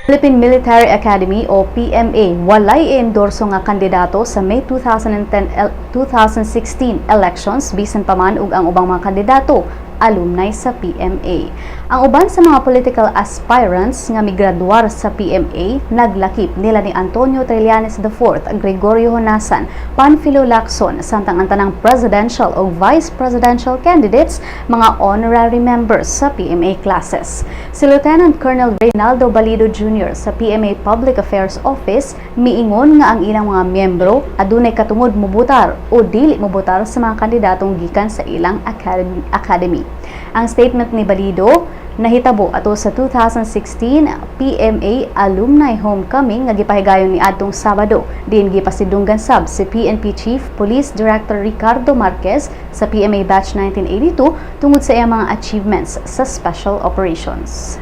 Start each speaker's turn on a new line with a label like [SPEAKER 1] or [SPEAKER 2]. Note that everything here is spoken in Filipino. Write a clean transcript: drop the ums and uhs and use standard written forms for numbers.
[SPEAKER 1] Philippine Military Academy o PMA walay endorso nga kandidato sa May 2016 elections bisan pa man ug ang ubang mga kandidato alumni sa PMA. Ang uban sa mga political aspirants nga migraduar sa PMA naglakip nila ni Antonio Trillanes IV, Gregorio Honasan, Panfilo Lacson, samtang ang tanang presidential o vice presidential candidates mga honorary members sa PMA classes. Si Lieutenant Colonel Reynaldo Balido Jr. sa PMA Public Affairs Office miingon nga ang ilang mga miyembro adunay katungod mobutar o dili mobutar sa mga kandidatong gikan sa ilang academy. Ang statement ni Balido nahitabo ato sa 2016 PMA Alumni Homecoming nga gipahigayon ni adtong Sabado. Diin gipasidunggan sab si PNP Chief Police Director Ricardo Marquez sa PMA Batch 1982 tungod sa iyang mga achievements sa special operations.